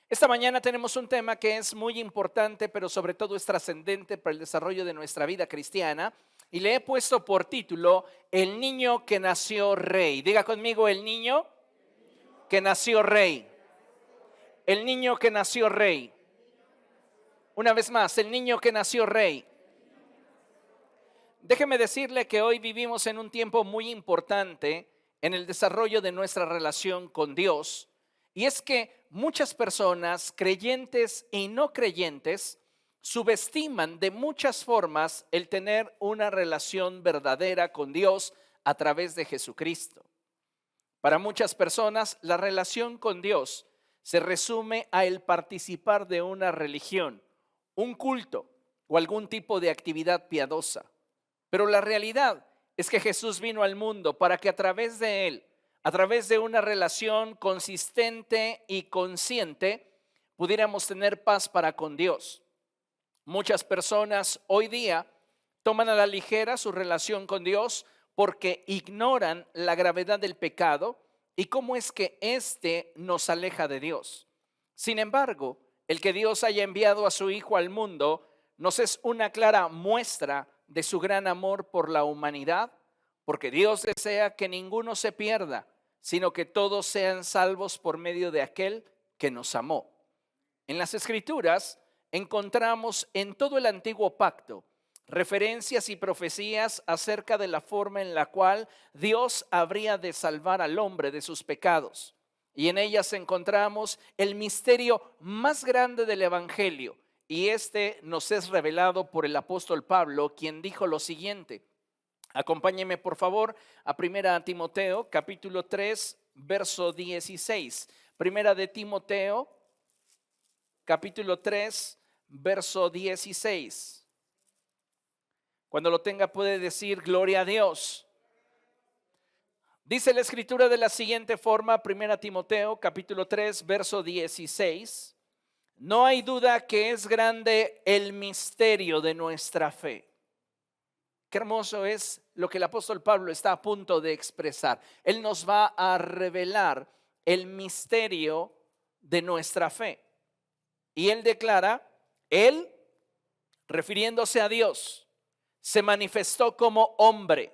Esta mañana tenemos un tema que es muy importante, pero sobre todo es trascendente para el desarrollo de nuestra vida cristiana. Y le he puesto por título, El niño que nació rey. Diga conmigo, el niño que nació rey. El niño que nació rey. Una vez más, el niño que nació rey. Déjeme decirle que hoy vivimos en un tiempo muy importante en el desarrollo de nuestra relación con Dios. Y es que muchas personas, creyentes y no creyentes, subestiman de muchas formas el tener una relación verdadera con Dios a través de Jesucristo. Para muchas personas, la relación con Dios se resume a el participar de una religión, un culto o algún tipo de actividad piadosa. Pero la realidad es que Jesús vino al mundo para que a través de él, a través de una relación consistente y consciente, pudiéramos tener paz para con Dios. Muchas personas hoy día toman a la ligera su relación con Dios porque ignoran la gravedad del pecado y cómo es que éste nos aleja de Dios. Sin embargo, el que Dios haya enviado a su Hijo al mundo nos es una clara muestra de su gran amor por la humanidad, porque Dios desea que ninguno se pierda, sino que todos sean salvos por medio de aquel que nos amó. En las Escrituras encontramos en todo el antiguo pacto referencias y profecías acerca de la forma en la cual Dios habría de salvar al hombre de sus pecados. Y en ellas encontramos el misterio más grande del Evangelio. Y este nos es revelado por el apóstol Pablo, quien dijo lo siguiente. Acompáñeme por favor a Primera Timoteo, capítulo 3, verso 16. Primera de Timoteo, capítulo 3, verso 16. Cuando lo tenga puede decir gloria a Dios. Dice la escritura de la siguiente forma, Primera Timoteo, capítulo 3, verso 16. No hay duda que es grande el misterio de nuestra fe. Qué hermoso es lo que el apóstol Pablo está a punto de expresar. Él nos va a revelar el misterio de nuestra fe. Y él declara, él, refiriéndose a Dios, se manifestó como hombre,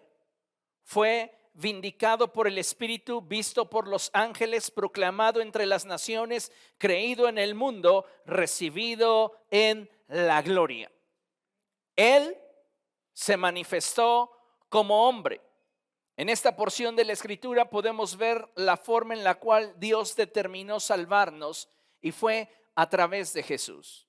fue vindicado por el Espíritu, visto por los ángeles, proclamado entre las naciones, creído en el mundo, recibido en la gloria. Él se manifestó como hombre. En esta porción de la Escritura podemos ver la forma en la cual Dios determinó salvarnos y fue a través de Jesús.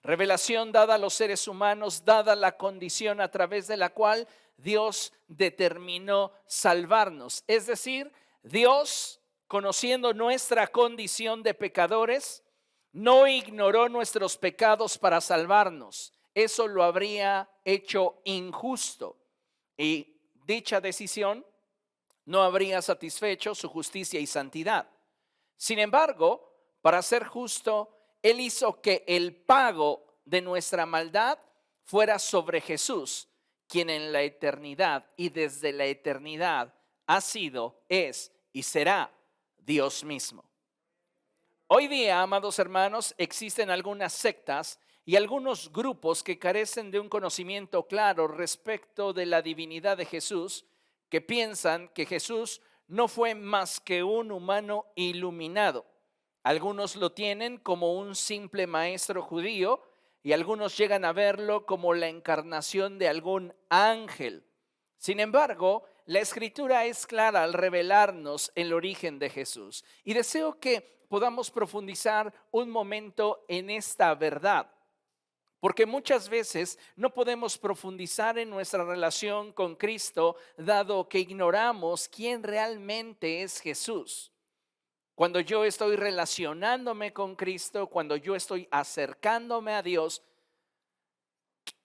Revelación dada a los seres humanos, dada la condición a través de la cual Dios determinó salvarnos. Es decir, Dios, conociendo nuestra condición de pecadores, no ignoró nuestros pecados para salvarnos. Eso lo habría hecho injusto. Y dicha decisión no habría satisfecho su justicia y santidad. Sin embargo, para ser justo, Él hizo que el pago de nuestra maldad fuera sobre Jesús, quien en la eternidad y desde la eternidad ha sido, es y será Dios mismo. Hoy día, amados hermanos, existen algunas sectas y algunos grupos que carecen de un conocimiento claro respecto de la divinidad de Jesús, que piensan que Jesús no fue más que un humano iluminado. Algunos lo tienen como un simple maestro judío y algunos llegan a verlo como la encarnación de algún ángel. Sin embargo, la Escritura es clara al revelarnos el origen de Jesús. Y deseo que podamos profundizar un momento en esta verdad. Porque muchas veces no podemos profundizar en nuestra relación con Cristo, dado que ignoramos quién realmente es Jesús. Cuando yo estoy relacionándome con Cristo, cuando yo estoy acercándome a Dios,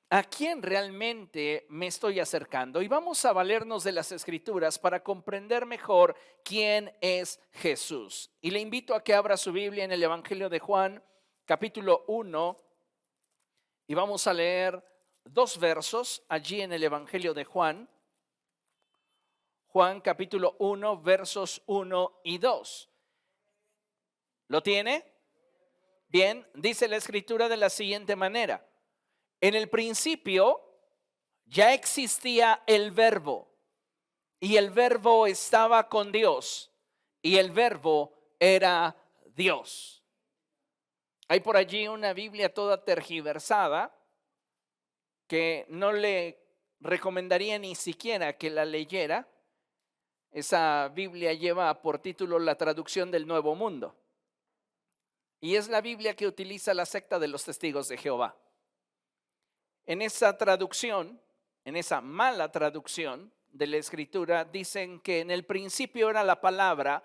¿a quién realmente me estoy acercando? Y vamos a valernos de las Escrituras para comprender mejor quién es Jesús. Y le invito a que abra su Biblia en el Evangelio de Juan, capítulo 1, y vamos a leer dos versos allí en el Evangelio de Juan. Juan capítulo 1, versos 1 y 2. ¿Lo tiene? Bien, dice la escritura de la siguiente manera. En el principio ya existía el verbo y el verbo estaba con Dios y el verbo era Dios. Hay por allí una Biblia toda tergiversada que no le recomendaría ni siquiera que la leyera. Esa Biblia lleva por título la traducción del Nuevo Mundo. Y es la Biblia que utiliza la secta de los Testigos de Jehová. En esa traducción, en esa mala traducción de la Escritura, dicen que en el principio era la palabra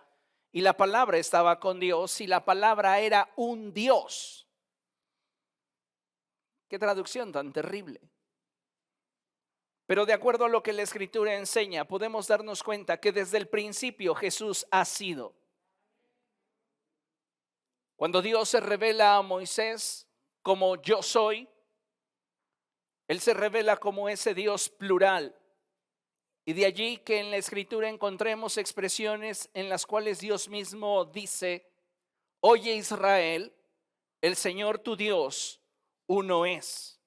y la palabra estaba con Dios y la palabra era un Dios. Qué traducción tan terrible. Pero de acuerdo a lo que la Escritura enseña, podemos darnos cuenta que desde el principio Jesús ha sido. Cuando Dios se revela a Moisés como yo soy, Él se revela como ese Dios plural. Y de allí que en la Escritura encontremos expresiones en las cuales Dios mismo dice: oye Israel, el Señor tu Dios, uno es.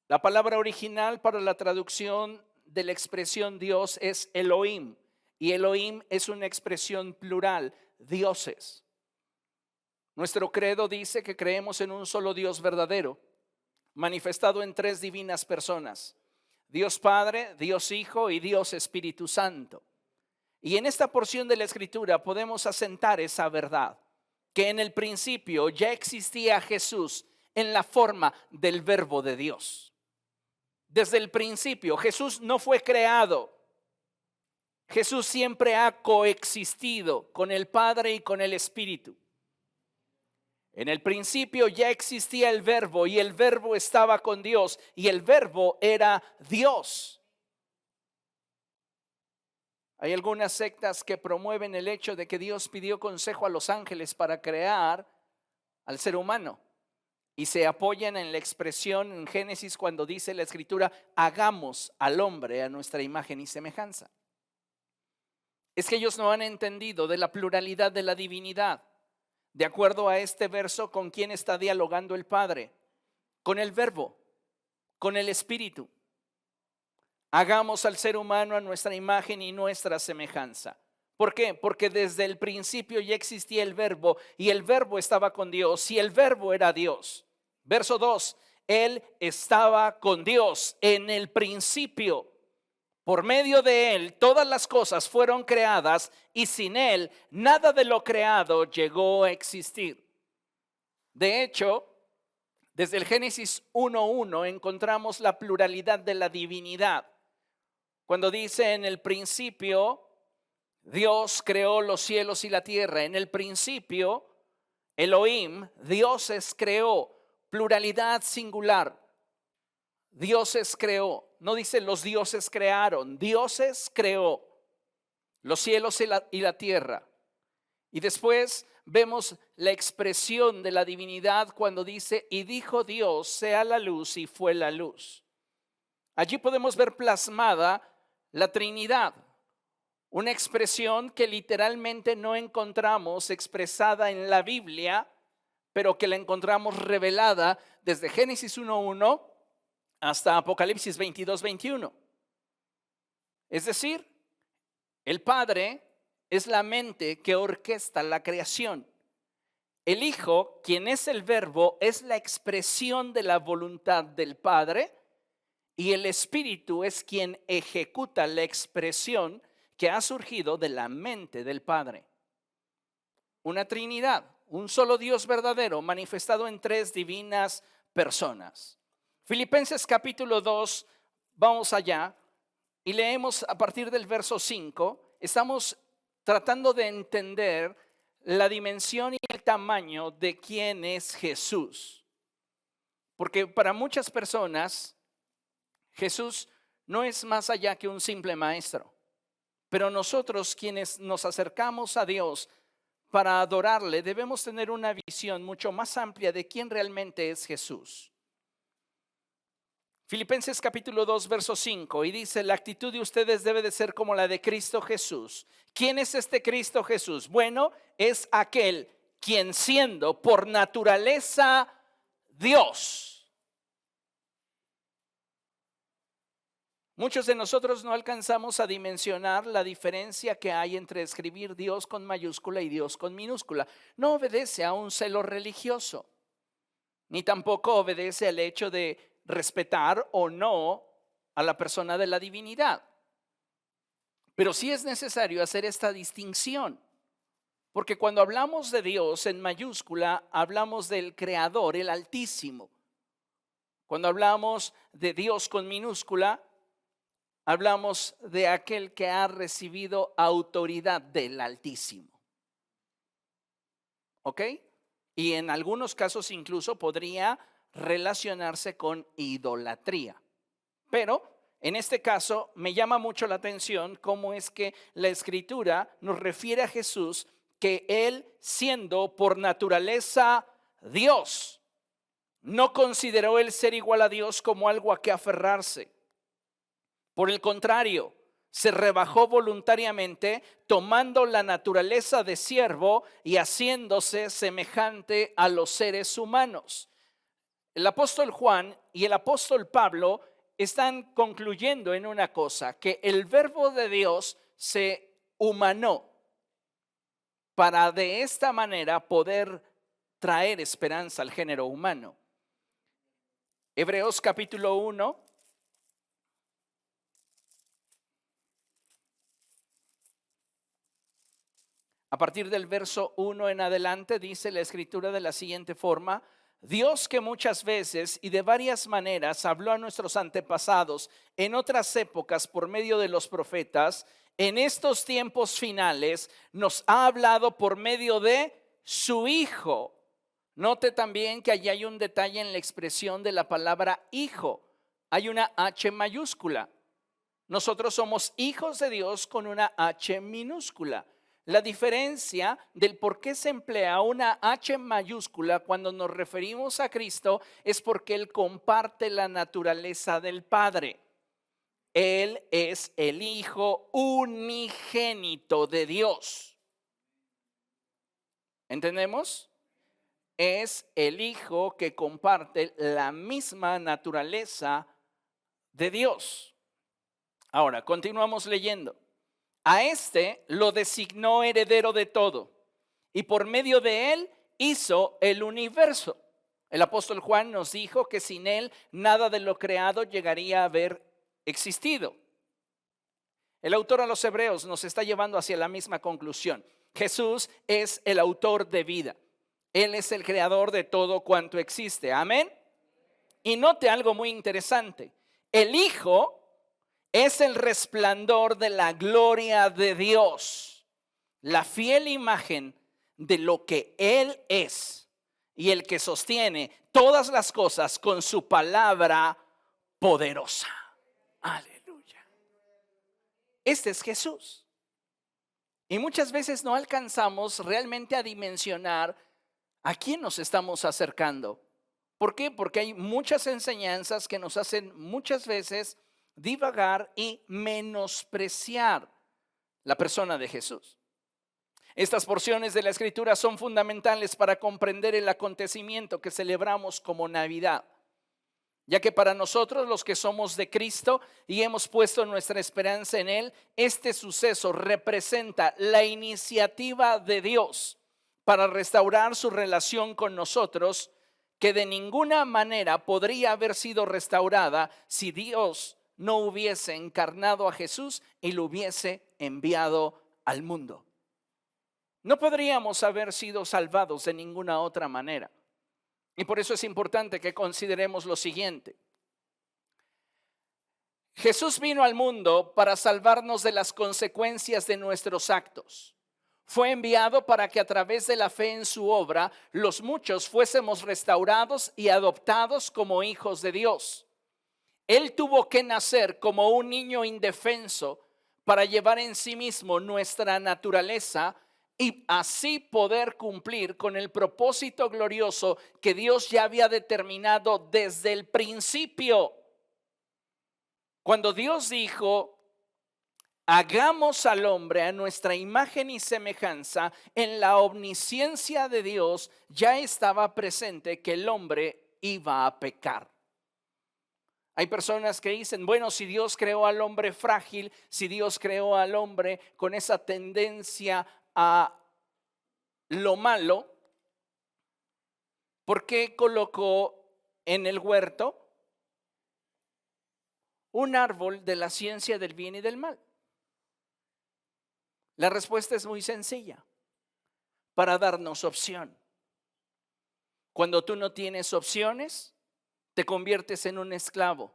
La palabra original para la traducción de la expresión Dios es Elohim. Y Elohim es una expresión plural, dioses. Nuestro credo dice que creemos en un solo Dios verdadero, manifestado en tres divinas personas: Dios Padre, Dios Hijo y Dios Espíritu Santo. Y en esta porción de la Escritura podemos asentar esa verdad, que en el principio ya existía Jesús en la forma del Verbo de Dios. Desde el principio Jesús no fue creado. Jesús siempre ha coexistido con el Padre y con el Espíritu. En el principio ya existía el verbo y el verbo estaba con Dios y el verbo era Dios. Hay algunas sectas que promueven el hecho de que Dios pidió consejo a los ángeles para crear al ser humano y se apoyan en la expresión en Génesis cuando dice la Escritura: hagamos al hombre a nuestra imagen y semejanza. Es que ellos no han entendido de la pluralidad de la divinidad. De acuerdo a este verso, ¿con quién está dialogando el Padre? Con el Verbo, con el Espíritu. Hagamos al ser humano a nuestra imagen y nuestra semejanza. ¿Por qué? Porque desde el principio ya existía el Verbo y el Verbo estaba con Dios y el Verbo era Dios. Verso 2, Él estaba con Dios en el principio. Por medio de Él todas las cosas fueron creadas y sin Él nada de lo creado llegó a existir. De hecho, desde el Génesis 1:1 encontramos la pluralidad de la divinidad. Cuando dice: en el principio Dios creó los cielos y la tierra. En el principio Elohim, dioses creó, pluralidad singular. Dioses creó. No dice los dioses crearon, dioses creó los cielos y la tierra. Y después vemos la expresión de la divinidad cuando dice: y dijo Dios, sea la luz, y fue la luz. Allí podemos ver plasmada la Trinidad, una expresión que literalmente no encontramos expresada en la Biblia, pero que la encontramos revelada desde Génesis 1:1 hasta Apocalipsis 22:21. Es decir, el Padre es la mente que orquesta la creación. El Hijo, quien es el Verbo, es la expresión de la voluntad del Padre, y el Espíritu es quien ejecuta la expresión que ha surgido de la mente del Padre. Una Trinidad, un solo Dios verdadero manifestado en tres divinas personas. Filipenses capítulo 2, vamos allá y leemos a partir del verso 5. Estamos tratando de entender la dimensión y el tamaño de quién es Jesús. Porque para muchas personas Jesús no es más allá que un simple maestro. Pero nosotros, quienes nos acercamos a Dios para adorarle, debemos tener una visión mucho más amplia de quién realmente es Jesús. Filipenses capítulo 2, verso 5, y dice: la actitud de ustedes debe de ser como la de Cristo Jesús. ¿Quién es este Cristo Jesús? Bueno, es aquel quien siendo por naturaleza Dios. Muchos de nosotros no alcanzamos a dimensionar la diferencia que hay entre escribir Dios con mayúscula y Dios con minúscula. No obedece a un celo religioso, ni tampoco obedece al hecho de respetar o no a la persona de la divinidad. Pero sí es necesario hacer esta distinción, porque cuando hablamos de Dios en mayúscula, hablamos del Creador, el Altísimo. Cuando hablamos de Dios con minúscula, hablamos de aquel que ha recibido autoridad del Altísimo. ¿Ok? Y en algunos casos incluso podría relacionarse con idolatría. Pero en este caso me llama mucho la atención cómo es que la Escritura nos refiere a Jesús que Él, siendo por naturaleza Dios, no consideró el ser igual a Dios como algo a que aferrarse. Por el contrario, se rebajó voluntariamente, tomando la naturaleza de siervo y haciéndose semejante a los seres humanos. El apóstol Juan y el apóstol Pablo están concluyendo en una cosa, que el verbo de Dios se humanó para de esta manera poder traer esperanza al género humano. Hebreos capítulo 1. A partir del verso 1 en adelante dice la Escritura de la siguiente forma: Dios, que muchas veces y de varias maneras habló a nuestros antepasados en otras épocas por medio de los profetas, en estos tiempos finales nos ha hablado por medio de su Hijo. Note también que allí hay un detalle en la expresión de la palabra hijo. Hay una H mayúscula. Nosotros somos hijos de Dios con una H minúscula. La diferencia del por qué se emplea una H mayúscula cuando nos referimos a Cristo es porque Él comparte la naturaleza del Padre. Él es el Hijo unigénito de Dios. ¿Entendemos? Es el Hijo que comparte la misma naturaleza de Dios. Ahora, continuamos leyendo. A este lo designó heredero de todo, y por medio de él hizo el universo. El apóstol Juan nos dijo que sin él nada de lo creado llegaría a haber existido. El autor a los Hebreos nos está llevando hacia la misma conclusión. Jesús es el autor de vida. Él es el creador de todo cuanto existe. Amén. Y note algo muy interesante. El Hijo es el resplandor de la gloria de Dios, la fiel imagen de lo que Él es y el que sostiene todas las cosas con su palabra poderosa. Aleluya. Este es Jesús. Y muchas veces no alcanzamos realmente a dimensionar a quién nos estamos acercando. ¿Por qué? Porque hay muchas enseñanzas que nos hacen muchas veces divagar y menospreciar la persona de Jesús. Estas porciones de la Escritura son fundamentales para comprender el acontecimiento que celebramos como Navidad, ya que para nosotros, los que somos de Cristo y hemos puesto nuestra esperanza en Él, este suceso representa la iniciativa de Dios para restaurar su relación con nosotros, que de ninguna manera podría haber sido restaurada si Dios no hubiese encarnado a Jesús y lo hubiese enviado al mundo. No podríamos haber sido salvados de ninguna otra manera. Y por eso es importante que consideremos lo siguiente. Jesús vino al mundo para salvarnos de las consecuencias de nuestros actos. Fue enviado para que a través de la fe en su obra, los muchos fuésemos restaurados y adoptados como hijos de Dios. Él tuvo que nacer como un niño indefenso para llevar en sí mismo nuestra naturaleza y así poder cumplir con el propósito glorioso que Dios ya había determinado desde el principio. Cuando Dios dijo, hagamos al hombre a nuestra imagen y semejanza. En la omnisciencia de Dios ya estaba presente que el hombre iba a pecar. Hay personas que dicen, bueno, si Dios creó al hombre frágil, si Dios creó al hombre con esa tendencia a lo malo, ¿por qué colocó en el huerto un árbol de la ciencia del bien y del mal? La respuesta es muy sencilla, para darnos opción. Cuando tú no tienes opciones, te conviertes en un esclavo.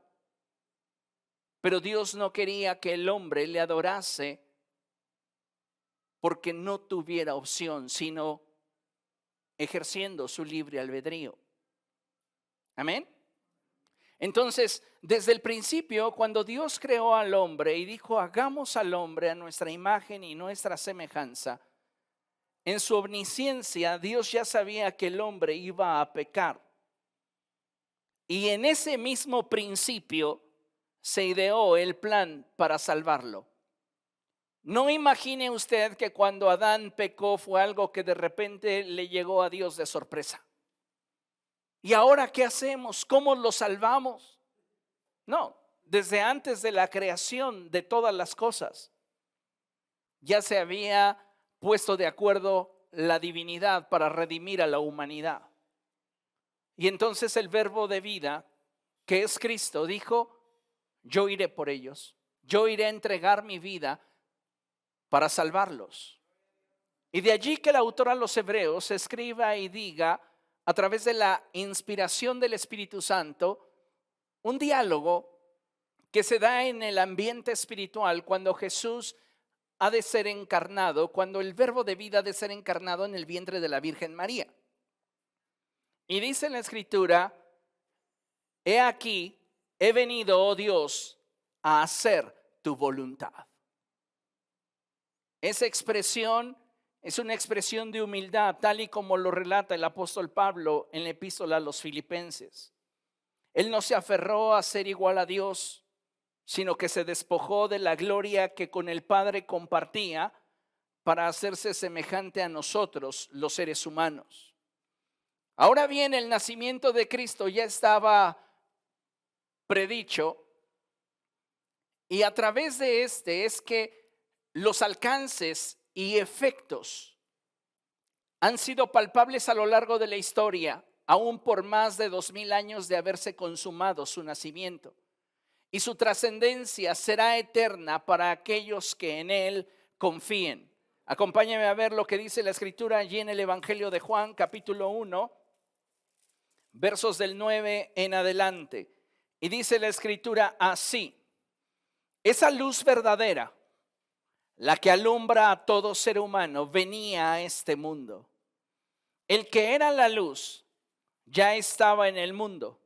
Pero Dios no quería que el hombre le adorase porque no tuviera opción, sino ejerciendo su libre albedrío. Amén. Entonces, desde el principio, cuando Dios creó al hombre y dijo, hagamos al hombre a nuestra imagen y nuestra semejanza, en su omnisciencia, Dios ya sabía que el hombre iba a pecar. Y en ese mismo principio se ideó el plan para salvarlo. No imagine usted que cuando Adán pecó fue algo que de repente le llegó a Dios de sorpresa. ¿Y ahora qué hacemos? ¿Cómo lo salvamos? No, desde antes de la creación de todas las cosas ya se había puesto de acuerdo la divinidad para redimir a la humanidad. Y entonces el verbo de vida, que es Cristo, dijo, yo iré por ellos, yo iré a entregar mi vida para salvarlos. Y de allí que el autor a los Hebreos escriba y diga, a través de la inspiración del Espíritu Santo, un diálogo que se da en el ambiente espiritual cuando Jesús ha de ser encarnado, cuando el verbo de vida ha de ser encarnado en el vientre de la Virgen María. Y dice en la Escritura, he aquí, he venido, oh Dios, a hacer tu voluntad. Esa expresión es una expresión de humildad, tal y como lo relata el apóstol Pablo en la epístola a los Filipenses. Él no se aferró a ser igual a Dios, sino que se despojó de la gloria que con el Padre compartía para hacerse semejante a nosotros, los seres humanos. Ahora bien, el nacimiento de Cristo ya estaba predicho, y a través de este es que los alcances y efectos han sido palpables a lo largo de la historia, aún por más de 2000 años de haberse consumado su nacimiento. Y su trascendencia será eterna para aquellos que en él confíen. Acompáñame a ver lo que dice la Escritura allí en el Evangelio de Juan, capítulo 1, versos del 9 en adelante. Y dice la Escritura así: esa luz verdadera, la que alumbra a todo ser humano, venía a este mundo. El que era la luz ya estaba en el mundo,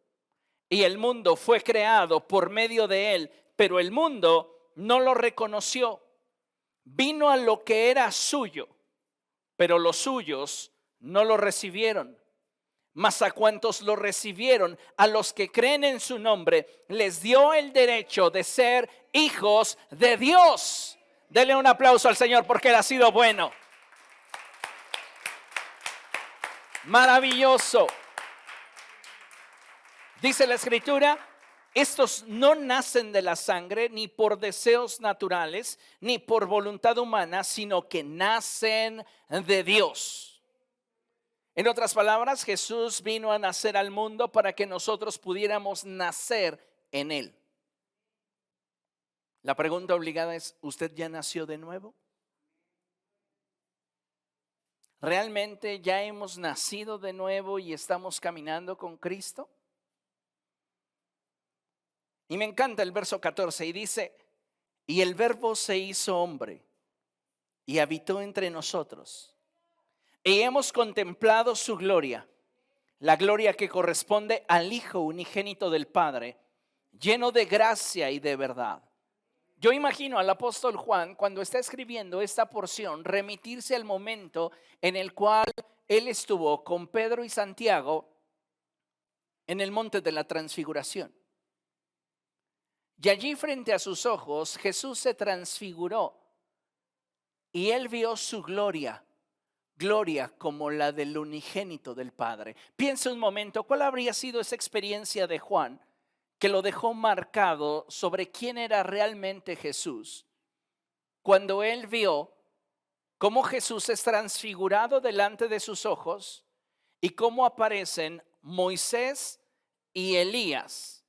y el mundo fue creado por medio de él, pero el mundo no lo reconoció. Vino a lo que era suyo, pero los suyos no lo recibieron. Mas a cuantos lo recibieron, a los que creen en su nombre, les dio el derecho de ser hijos de Dios. Dele un aplauso al Señor porque Él ha sido bueno. Maravilloso. Dice la Escritura, estos no nacen de la sangre, ni por deseos naturales, ni por voluntad humana, sino que nacen de Dios. En otras palabras, Jesús vino a nacer al mundo para que nosotros pudiéramos nacer en Él. La pregunta obligada es, ¿usted ya nació de nuevo? ¿Realmente ya hemos nacido de nuevo y estamos caminando con Cristo? Y me encanta el verso 14 y dice, y el verbo se hizo hombre y habitó entre nosotros. Y hemos contemplado su gloria, la gloria que corresponde al Hijo unigénito del Padre, lleno de gracia y de verdad. Yo imagino al apóstol Juan, cuando está escribiendo esta porción, remitirse al momento en el cual él estuvo con Pedro y Santiago en el monte de la Transfiguración. Y allí frente a sus ojos Jesús se transfiguró y él vio su gloria, gloria como la del unigénito del Padre. Piensa un momento, ¿cuál habría sido esa experiencia de Juan que lo dejó marcado sobre quién era realmente Jesús? Cuando él vio cómo Jesús es transfigurado delante de sus ojos y cómo aparecen Moisés y Elías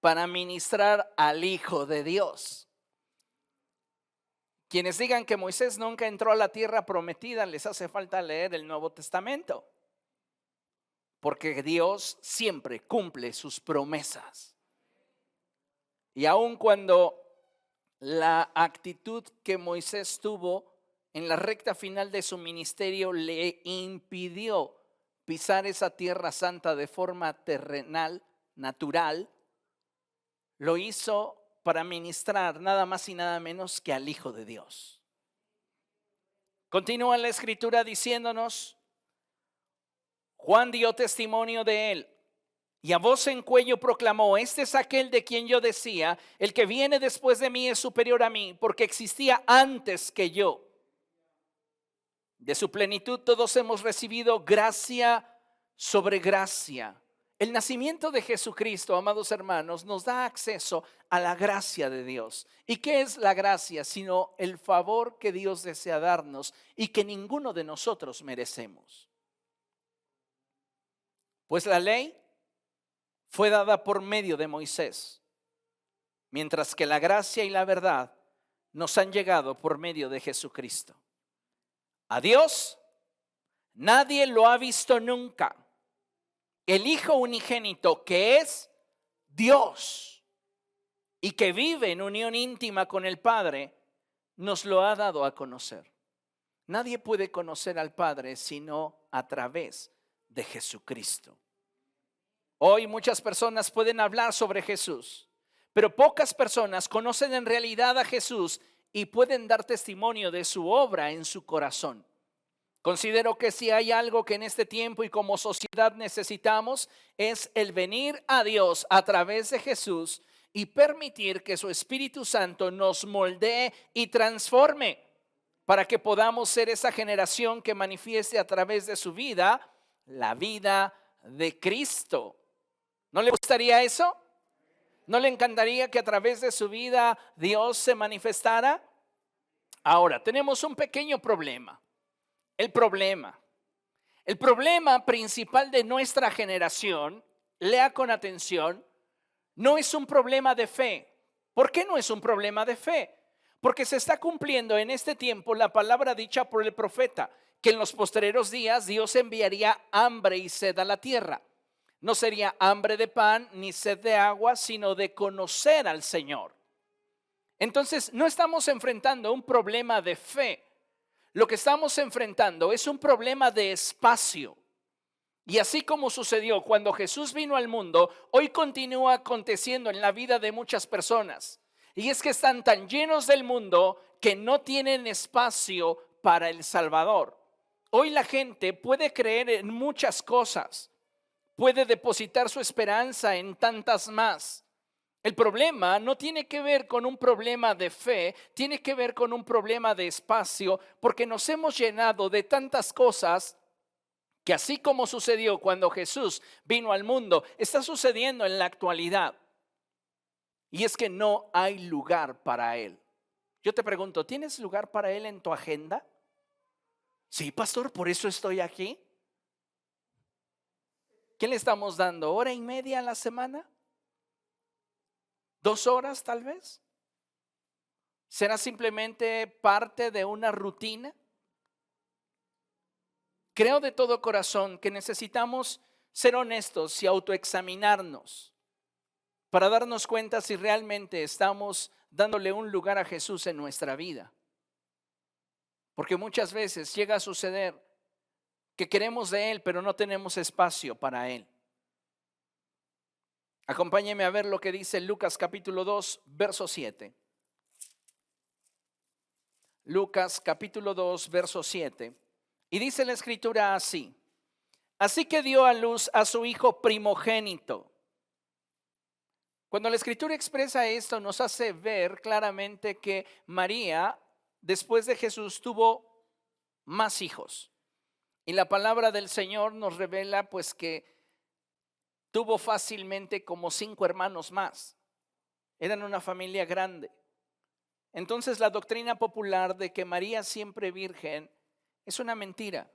para ministrar al Hijo de Dios. Quienes digan que Moisés nunca entró a la tierra prometida, les hace falta leer el Nuevo Testamento, porque Dios siempre cumple sus promesas. Y aun cuando la actitud que Moisés tuvo en la recta final de su ministerio le impidió pisar esa tierra santa de forma terrenal, natural, lo hizo para ministrar nada más y nada menos que al Hijo de Dios. Continúa la escritura diciéndonos, Juan dio testimonio de él y a voz en cuello proclamó, este es aquel de quien yo decía, el que viene después de mí es superior a mí, porque existía antes que yo. De su plenitud todos hemos recibido gracia sobre gracia. El nacimiento de Jesucristo, amados hermanos, nos da acceso a la gracia de Dios. ¿Y qué es la gracia? Sino el favor que Dios desea darnos y que ninguno de nosotros merecemos. Pues la ley fue dada por medio de Moisés, mientras que la gracia y la verdad nos han llegado por medio de Jesucristo. A Dios nadie lo ha visto nunca. El Hijo unigénito, que es Dios y que vive en unión íntima con el Padre, nos lo ha dado a conocer. Nadie puede conocer al Padre sino a través de Jesucristo. Hoy muchas personas pueden hablar sobre Jesús, pero pocas personas conocen en realidad a Jesús y pueden dar testimonio de su obra en su corazón. Considero que si hay algo que en este tiempo y como sociedad necesitamos es el venir a Dios a través de Jesús y permitir que su Espíritu Santo nos moldee y transforme para que podamos ser esa generación que manifieste a través de su vida la vida de Cristo. ¿No le gustaría eso? ¿No le encantaría que a través de su vida Dios se manifestara? Ahora, tenemos un pequeño problema. El problema principal de nuestra generación, lea con atención, no es un problema de fe. ¿Por qué no es un problema de fe? Porque se está cumpliendo en este tiempo la palabra dicha por el profeta, que en los postreros días Dios enviaría hambre y sed a la tierra. No sería hambre de pan ni sed de agua, sino de conocer al Señor. Entonces, no estamos enfrentando un problema de fe. Lo que estamos enfrentando es un problema de espacio. Y así como sucedió cuando Jesús vino al mundo, hoy continúa aconteciendo en la vida de muchas personas. Y es que están tan llenos del mundo que no tienen espacio para el Salvador. Hoy la gente puede creer en muchas cosas, puede depositar su esperanza en tantas más. El problema no tiene que ver con un problema de fe, tiene que ver con un problema de espacio, porque nos hemos llenado de tantas cosas que así como sucedió cuando Jesús vino al mundo, está sucediendo en la actualidad. Y es que no hay lugar para Él. Yo te pregunto, ¿tienes lugar para Él en tu agenda? Sí, pastor, por eso estoy aquí. ¿Qué le estamos dando? ¿Hora y media a la semana? 2 horas tal vez. ¿Será simplemente parte de una rutina? Creo de todo corazón que necesitamos ser honestos y autoexaminarnos para darnos cuenta si realmente estamos dándole un lugar a Jesús en nuestra vida. Porque muchas veces llega a suceder que queremos de Él, pero no tenemos espacio para Él. Acompáñeme a ver lo que dice Lucas capítulo 2, verso 7. Lucas capítulo 2, verso 7. Y dice la escritura así: así que dio a luz a su hijo primogénito, Cuando la Escritura expresa esto, nos hace ver claramente que María, después de Jesús, tuvo más hijos. Y la palabra del Señor nos revela pues que tuvo fácilmente como 5 hermanos más. Eran una familia grande. Entonces la doctrina popular de que María siempre virgen es una mentira.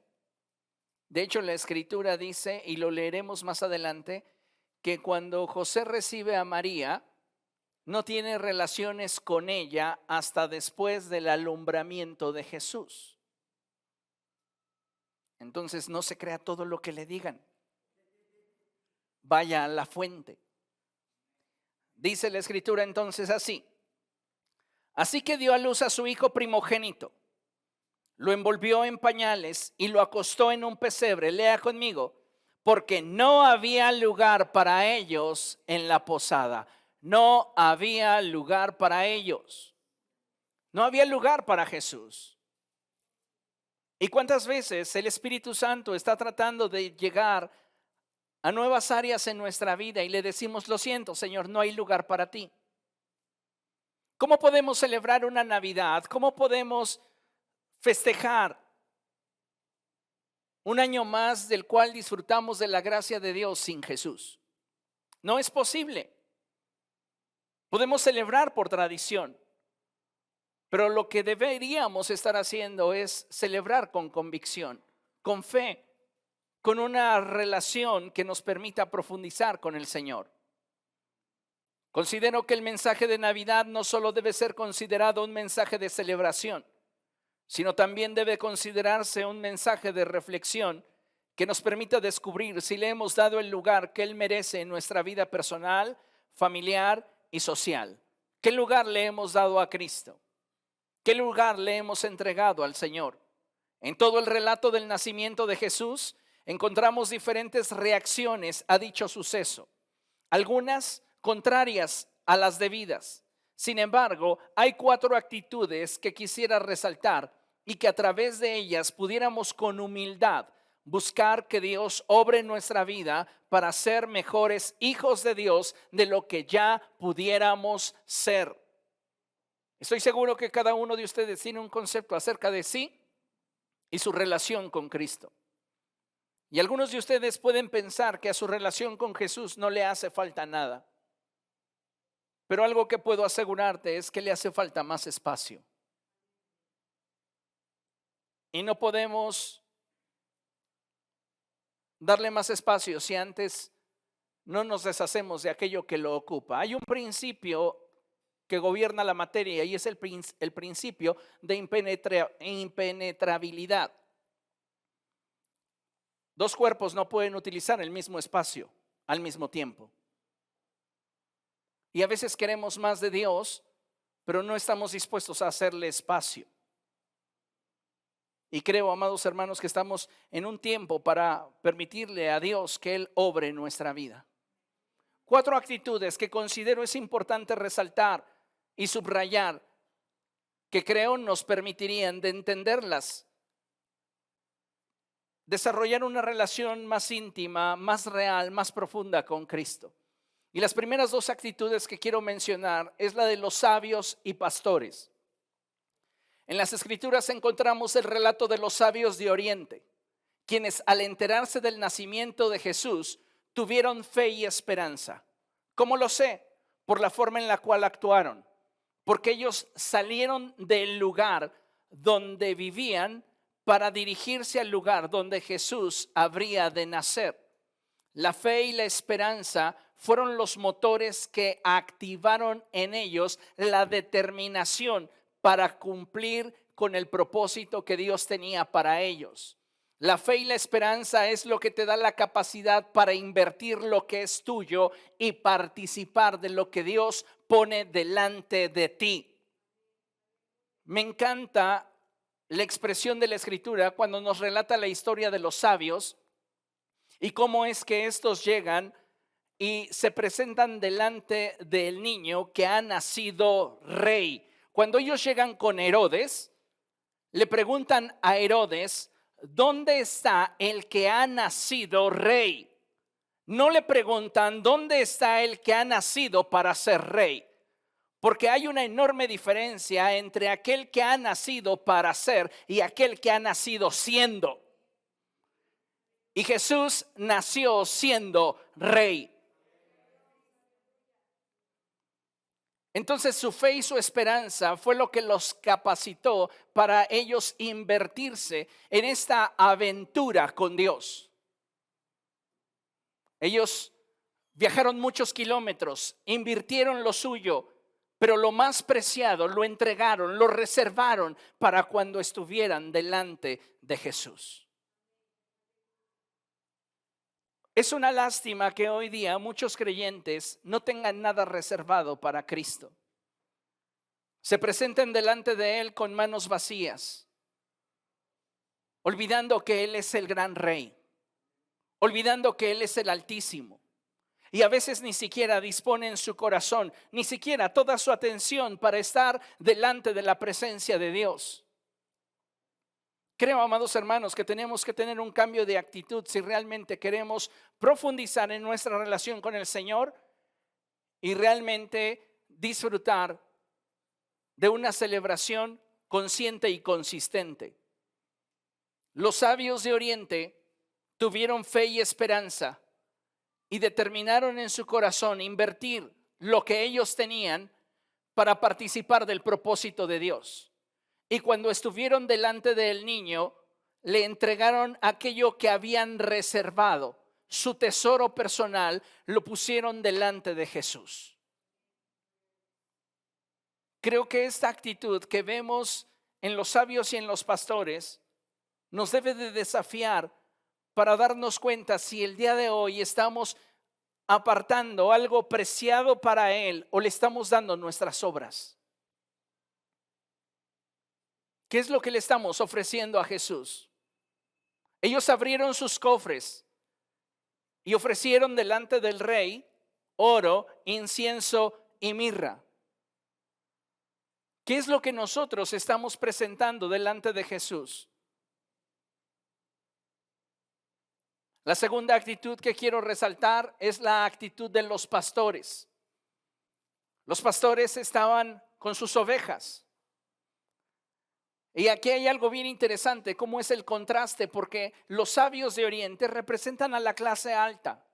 De hecho, la Escritura dice, y lo leeremos más adelante, que cuando José recibe a María, no tiene relaciones con ella hasta después del alumbramiento de Jesús. Entonces no se crea todo lo que le digan. Vaya a la fuente. Dice la Escritura entonces así: así que dio a luz a su hijo primogénito, lo envolvió en pañales y lo acostó en un pesebre. Lea conmigo: porque no había lugar para ellos en la posada. No había lugar para ellos. No había lugar para Jesús. ¿Y cuántas veces el Espíritu Santo está tratando de llegar a nuevas áreas en nuestra vida y le decimos: lo siento, Señor, no hay lugar para ti? ¿Cómo podemos celebrar una Navidad? ¿Cómo podemos festejar un año más del cual disfrutamos de la gracia de Dios sin Jesús? No es posible. Podemos celebrar por tradición, pero lo que deberíamos estar haciendo es celebrar con convicción, con fe, con una relación que nos permita profundizar con el Señor. Considero que el mensaje de Navidad no solo debe ser considerado un mensaje de celebración, sino también debe considerarse un mensaje de reflexión que nos permita descubrir si le hemos dado el lugar que Él merece en nuestra vida personal, familiar y social. ¿Qué lugar le hemos dado a Cristo? ¿Qué lugar le hemos entregado al Señor? En todo el relato del nacimiento de Jesús encontramos diferentes reacciones a dicho suceso, algunas contrarias a las debidas. Sin embargo, hay 4 actitudes que quisiera resaltar y que a través de ellas pudiéramos con humildad buscar que Dios obre en nuestra vida para ser mejores hijos de Dios de lo que ya pudiéramos ser. Estoy seguro que cada uno de ustedes tiene un concepto acerca de sí y su relación con Cristo. Y algunos de ustedes pueden pensar que a su relación con Jesús no le hace falta nada. Pero algo que puedo asegurarte es que le hace falta más espacio. Y no podemos darle más espacio si antes no nos deshacemos de aquello que lo ocupa. Hay un principio que gobierna la materia y es el principio de impenetrabilidad. 2 cuerpos no pueden utilizar el mismo espacio al mismo tiempo. Y a veces queremos más de Dios, pero no estamos dispuestos a hacerle espacio. Y creo, amados hermanos, que estamos en un tiempo para permitirle a Dios que Él obre en nuestra vida. 4 actitudes que considero es importante resaltar y subrayar, que creo nos permitirían de entenderlas, desarrollar una relación más íntima, más real, más profunda con Cristo. Y las primeras 2 actitudes que quiero mencionar es la de los sabios y pastores. En las Escrituras encontramos el relato de los sabios de Oriente, quienes al enterarse del nacimiento de Jesús tuvieron fe y esperanza. ¿Cómo lo sé? Por la forma en la cual actuaron, porque ellos salieron del lugar donde vivían para dirigirse al lugar donde Jesús habría de nacer. La fe y la esperanza fueron los motores que activaron en ellos la determinación para cumplir con el propósito que Dios tenía para ellos. La fe y la esperanza es lo que te da la capacidad para invertir lo que es tuyo y participar de lo que Dios pone delante de ti. Me encanta la expresión de la Escritura cuando nos relata la historia de los sabios y cómo es que estos llegan y se presentan delante del niño que ha nacido rey. Cuando ellos llegan con Herodes, le preguntan a Herodes: ¿dónde está el que ha nacido rey? no le preguntan dónde está el que ha nacido para ser rey, porque hay una enorme diferencia entre aquel que ha nacido para ser y aquel que ha nacido siendo. Y Jesús nació siendo rey. Entonces su fe y su esperanza fue lo que los capacitó para ellos invertirse en esta aventura con Dios. Ellos viajaron muchos kilómetros, invirtieron lo suyo, pero lo más preciado lo entregaron, lo reservaron para cuando estuvieran delante de Jesús. Es una lástima que hoy día muchos creyentes no tengan nada reservado para Cristo. Se presenten delante de Él con manos vacías, olvidando que Él es el gran Rey, olvidando que Él es el Altísimo. Y a veces ni siquiera disponen su corazón, ni siquiera toda su atención para estar delante de la presencia de Dios. Creo, amados hermanos, que tenemos que tener un cambio de actitud si realmente queremos profundizar en nuestra relación con el Señor y realmente disfrutar de una celebración consciente y consistente. Los sabios de Oriente tuvieron fe y esperanza y determinaron en su corazón invertir lo que ellos tenían para participar del propósito de Dios. Y cuando estuvieron delante del niño, le entregaron aquello que habían reservado, su tesoro personal, lo pusieron delante de Jesús. Creo que esta actitud que vemos en los sabios y en los pastores nos debe de desafiar para darnos cuenta si el día de hoy estamos apartando algo preciado para Él o le estamos dando nuestras obras. ¿Qué es lo que le estamos ofreciendo a Jesús? Ellos abrieron sus cofres y ofrecieron delante del rey oro, incienso y mirra. ¿Qué es lo que nosotros estamos presentando delante de Jesús? La segunda actitud que quiero resaltar es la actitud de los pastores. Los pastores estaban con sus ovejas. Y aquí hay algo bien interesante, cómo es el contraste, porque los sabios de Oriente representan a la clase alta,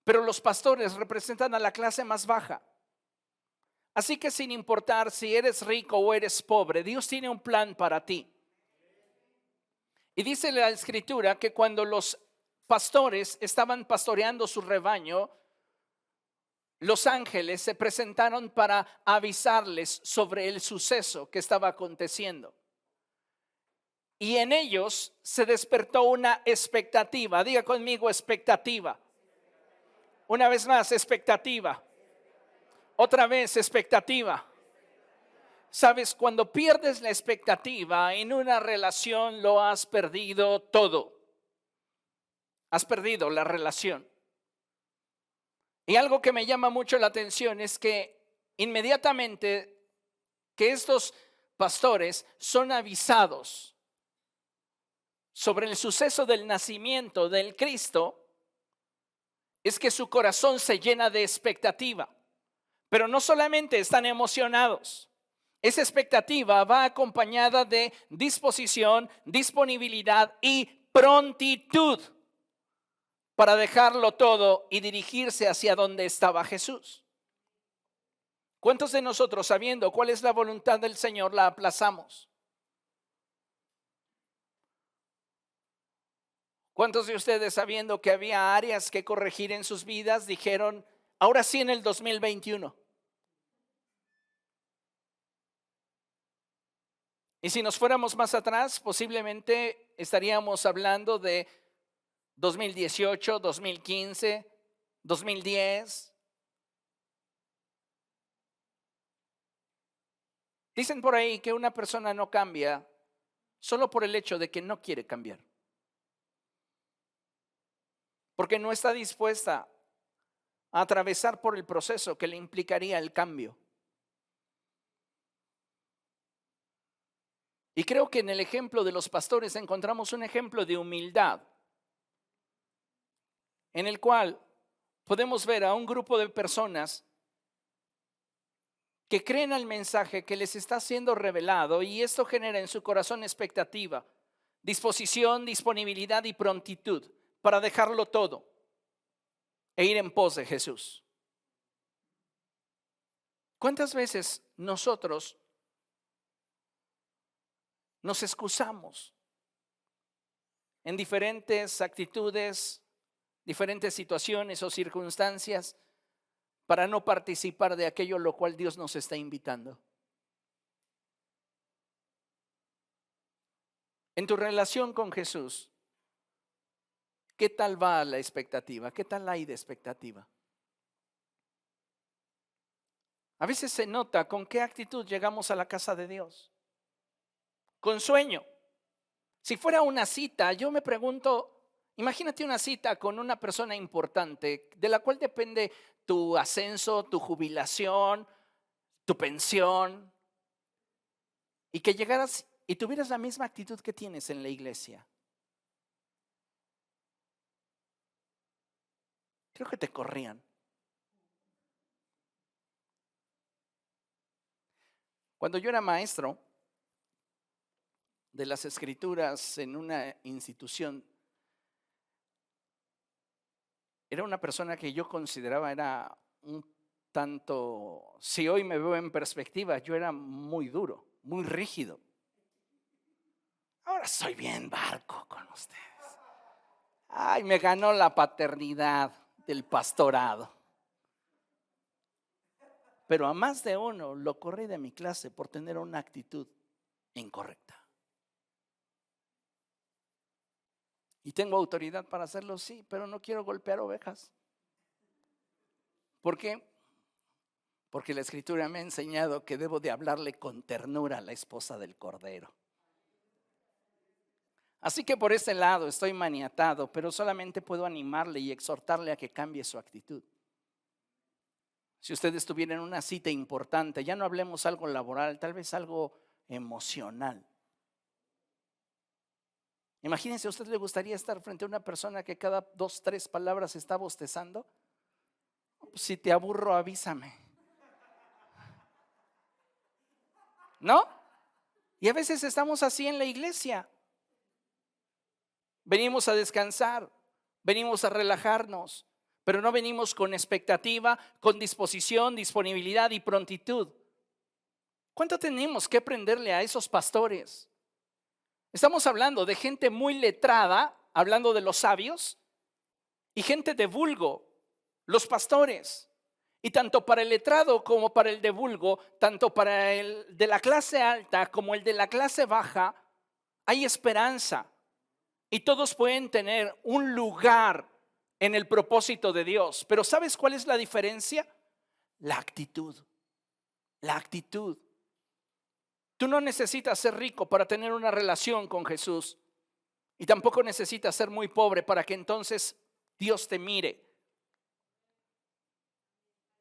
pero los pastores representan a la clase más baja. Así que sin importar si eres rico o eres pobre, Dios tiene un plan para ti. Y dice la Escritura que cuando los pastores estaban pastoreando su rebaño, los ángeles se presentaron para avisarles sobre el suceso que estaba aconteciendo. Y en ellos se despertó una expectativa. Diga conmigo, expectativa. Una vez más, expectativa. Otra vez, expectativa. Sabes, cuando pierdes la expectativa en una relación, lo has perdido todo. Has perdido la relación. Y algo que me llama mucho la atención es que inmediatamente que estos pastores son avisados sobre el suceso del nacimiento del Cristo, es que su corazón se llena de expectativa. Pero no solamente están emocionados, esa expectativa va acompañada de disposición, disponibilidad y prontitud para dejarlo todo y dirigirse hacia donde estaba Jesús. ¿Cuántos de nosotros, sabiendo cuál es la voluntad del Señor, la aplazamos? ¿Cuántos de ustedes, sabiendo que había áreas que corregir en sus vidas, dijeron, ahora sí en el 2021? Y si nos fuéramos más atrás, posiblemente estaríamos hablando de 2018, 2015, 2010. Dicen por ahí que una persona no cambia solo por el hecho de que no quiere cambiar, porque no está dispuesta a atravesar por el proceso que le implicaría el cambio. Y creo que en el ejemplo de los pastores encontramos un ejemplo de humildad, en el cual podemos ver a un grupo de personas que creen al mensaje que les está siendo revelado y esto genera en su corazón expectativa, disposición, disponibilidad y prontitud para dejarlo todo e ir en pos de Jesús. ¿Cuántas veces nosotros nos excusamos en diferentes actitudes, diferentes situaciones o circunstancias para no participar de aquello a lo cual Dios nos está invitando? En tu relación con Jesús, ¿qué tal va la expectativa? ¿Qué tal hay de expectativa? A veces se nota con qué actitud llegamos a la casa de Dios. Con sueño. Si fuera una cita, yo me pregunto, imagínate una cita con una persona importante de la cual depende tu ascenso, tu jubilación, tu pensión, y que llegaras y tuvieras la misma actitud que tienes en la iglesia. Creo que te corrían. Cuando yo era maestro de las escrituras en una institución, era una persona que yo consideraba era un tanto, si hoy me veo en perspectiva, yo era muy duro, muy rígido. Ahora soy bien barco con ustedes. Ay, me ganó la paternidad del pastorado. Pero a más de uno lo corrí de mi clase por tener una actitud incorrecta. Y tengo autoridad para hacerlo, sí, pero no quiero golpear ovejas. ¿Por qué? Porque la escritura me ha enseñado que debo de hablarle con ternura a la esposa del Cordero. Así que por este lado estoy maniatado, pero solamente puedo animarle y exhortarle a que cambie su actitud. Si usted estuviera en una cita importante, ya no hablemos algo laboral, tal vez algo emocional. Imagínense, ¿a usted le gustaría estar frente a una persona que cada 2, 3 palabras está bostezando? Pues si te aburro, avísame. ¿No? Y a veces estamos así en la iglesia. Venimos a descansar, venimos a relajarnos, pero no venimos con expectativa, con disposición, disponibilidad y prontitud. ¿Cuánto tenemos que aprenderle a esos pastores? Estamos hablando de gente muy letrada, hablando de los sabios, y gente de vulgo, los pastores. Y tanto para el letrado como para el de vulgo, tanto para el de la clase alta como el de la clase baja, hay esperanza. Y todos pueden tener un lugar en el propósito de Dios. Pero ¿sabes cuál es la diferencia? La actitud. La actitud. Tú no necesitas ser rico para tener una relación con Jesús. Y tampoco necesitas ser muy pobre para que entonces Dios te mire.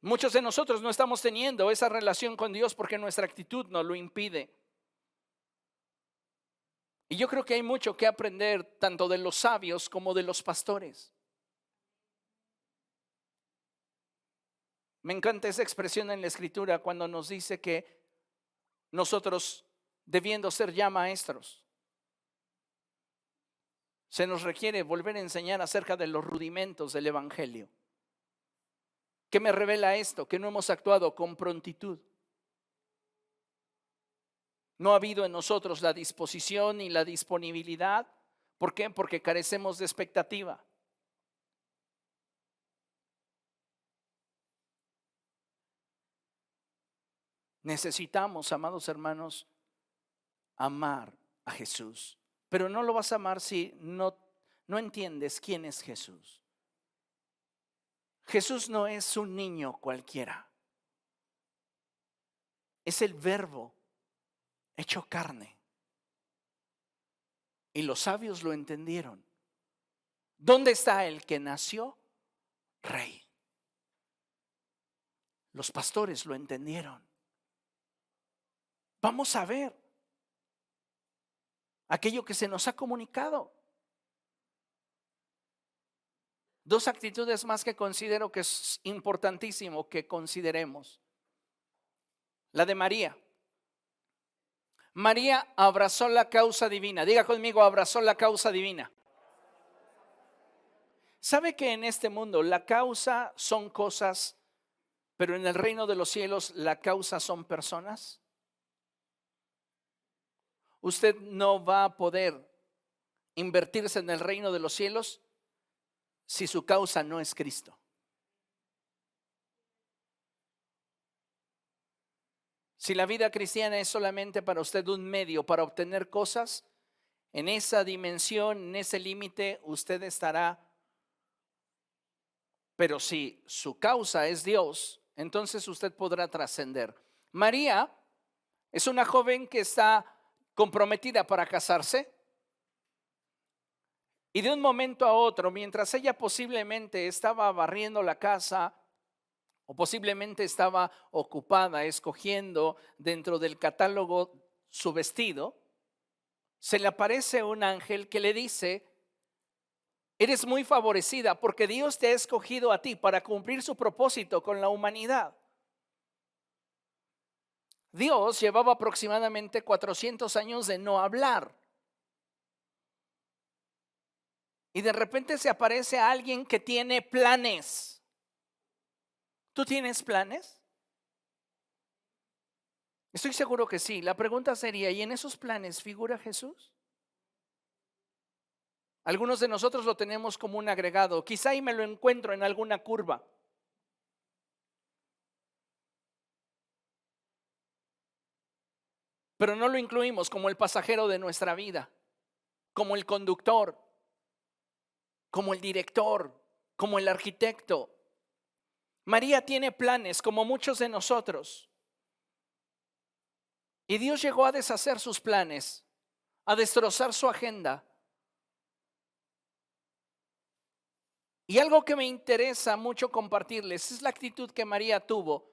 Muchos de nosotros no estamos teniendo esa relación con Dios porque nuestra actitud nos lo impide. Y yo creo que hay mucho que aprender tanto de los sabios como de los pastores. Me encanta esa expresión en la escritura cuando nos dice que nosotros, debiendo ser ya maestros, se nos requiere volver a enseñar acerca de los rudimentos del evangelio. ¿Qué me revela esto? Que no hemos actuado con prontitud. No ha habido en nosotros la disposición y la disponibilidad. ¿Por qué? Porque carecemos de expectativa. Necesitamos, amados hermanos, amar a Jesús. Pero no lo vas a amar si no entiendes quién es Jesús. Jesús no es un niño cualquiera. Es el Verbo hecho carne. Y los sabios lo entendieron. ¿Dónde está el que nació? Rey. Los pastores lo entendieron. Vamos a ver aquello que se nos ha comunicado. Dos actitudes más que considero que es importantísimo que consideremos. La de María. María abrazó la causa divina. Diga conmigo, abrazó la causa divina. ¿Sabe que en este mundo la causa son cosas, pero en el reino de los cielos la causa son personas? Usted no va a poder invertirse en el reino de los cielos si su causa no es Cristo. Si la vida cristiana es solamente para usted un medio para obtener cosas, en esa dimensión, en ese límite, usted estará. Pero si su causa es Dios, entonces usted podrá trascender. María es una joven que está comprometida para casarse. Y de un momento a otro, mientras ella posiblemente estaba barriendo la casa o posiblemente estaba ocupada escogiendo dentro del catálogo su vestido, se le aparece un ángel que le dice: eres muy favorecida porque Dios te ha escogido a ti para cumplir su propósito con la humanidad. Dios llevaba aproximadamente 400 años de no hablar. Y de repente se aparece alguien que tiene planes. ¿Tú tienes planes? Estoy seguro que sí. La pregunta sería, ¿y en esos planes figura Jesús? Algunos de nosotros lo tenemos como un agregado. Quizá ahí me lo encuentro en alguna curva. Pero no lo incluimos como el pasajero de nuestra vida, como el conductor, como el director, como el arquitecto. María tiene planes como muchos de nosotros. Y Dios llegó a deshacer sus planes, a destrozar su agenda. Y algo que me interesa mucho compartirles es la actitud que María tuvo.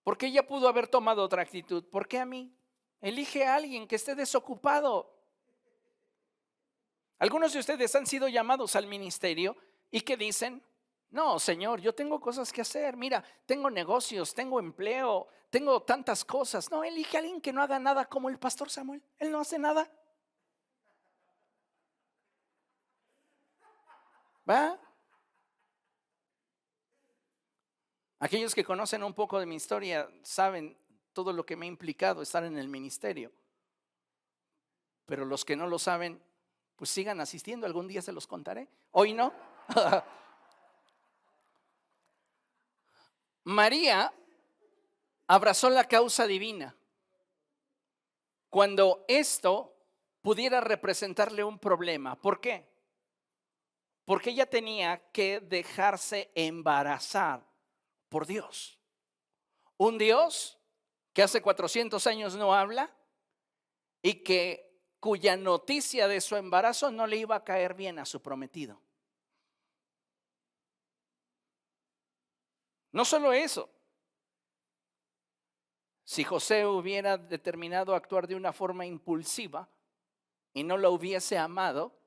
Porque ella pudo haber tomado otra actitud. ¿Por qué a mí? Elige a alguien que esté desocupado. Algunos de ustedes han sido llamados al ministerio y que dicen: no, Señor, yo tengo cosas que hacer. Mira, tengo negocios, tengo empleo, tengo tantas cosas. No, elige a alguien que no haga nada como el pastor Samuel. Él no hace nada. ¿Va? Aquellos que conocen un poco de mi historia saben todo lo que me ha implicado estar en el ministerio. Pero los que no lo saben, pues sigan asistiendo. Algún día se los contaré. Hoy no. María abrazó la causa divina cuando esto pudiera representarle un problema. ¿Por qué? Porque ella tenía que dejarse embarazar por Dios. Un Dios que hace 400 años no habla y cuya noticia de su embarazo no le iba a caer bien a su prometido. No solo eso. Si José hubiera determinado actuar de una forma impulsiva y no la hubiese amado,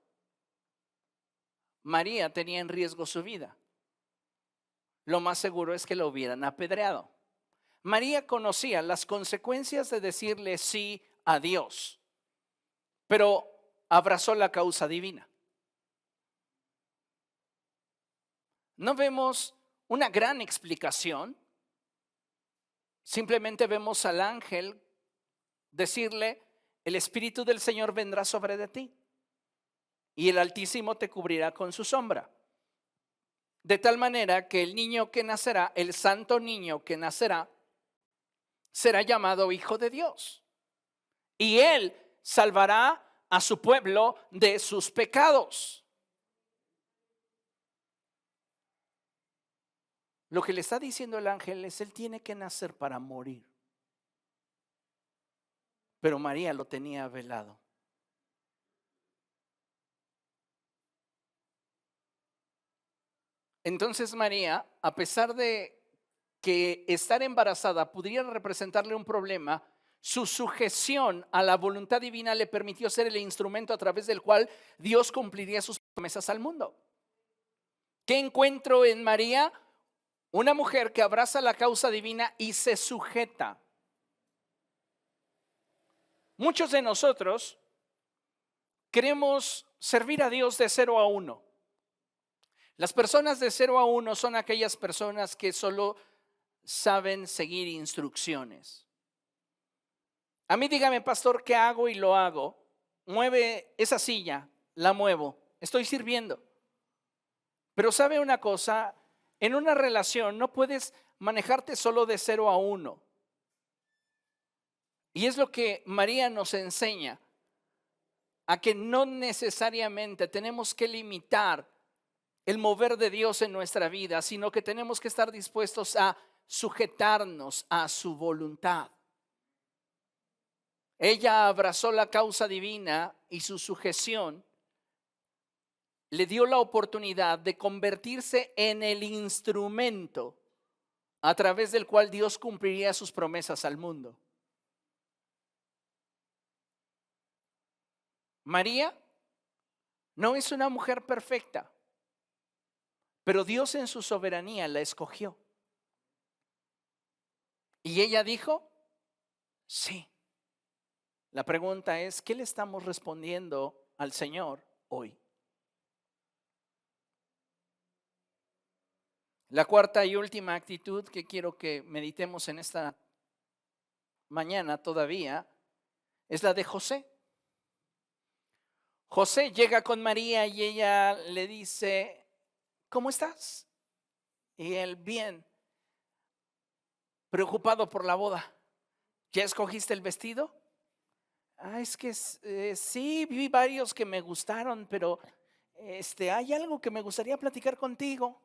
María tenía en riesgo su vida. Lo más seguro es que la hubieran apedreado. María conocía las consecuencias de decirle sí a Dios, pero abrazó la causa divina. No vemos una gran explicación, simplemente vemos al ángel decirle: el Espíritu del Señor vendrá sobre de ti y el Altísimo te cubrirá con su sombra. De tal manera que el niño que nacerá, el santo niño que nacerá, será llamado Hijo de Dios. Y él salvará a su pueblo de sus pecados. Lo que le está diciendo el ángel es: él tiene que nacer para morir. Pero María lo tenía velado. Entonces María, a pesar de que estar embarazada pudiera representarle un problema, su sujeción a la voluntad divina le permitió ser el instrumento a través del cual Dios cumpliría sus promesas al mundo. ¿Qué encuentro en María? Una mujer que abraza la causa divina y se sujeta. Muchos de nosotros queremos servir a Dios de 0 a 1. Las personas de 0 a 1 son aquellas personas que solo saben seguir instrucciones. A mí dígame, pastor, ¿qué hago? Y lo hago. Mueve esa silla, la muevo. Estoy sirviendo. Pero sabe una cosa, en una relación no puedes manejarte solo de 0 a 1. Y es lo que María nos enseña, a que no necesariamente tenemos que limitar el mover de Dios en nuestra vida, sino que tenemos que estar dispuestos a sujetarnos a su voluntad. Ella abrazó la causa divina y su sujeción le dio la oportunidad de convertirse en el instrumento a través del cual Dios cumpliría sus promesas al mundo. María no es una mujer perfecta, pero Dios en su soberanía la escogió. Y ella dijo, sí. La pregunta es, ¿qué le estamos respondiendo al Señor hoy? La cuarta y última actitud que quiero que meditemos en esta mañana todavía es la de José. José llega con María y ella le dice, ¿cómo estás? Y él, bien, preocupado por la boda. ¿Ya escogiste el vestido? Es que sí, vi varios que me gustaron, pero hay algo que me gustaría platicar contigo.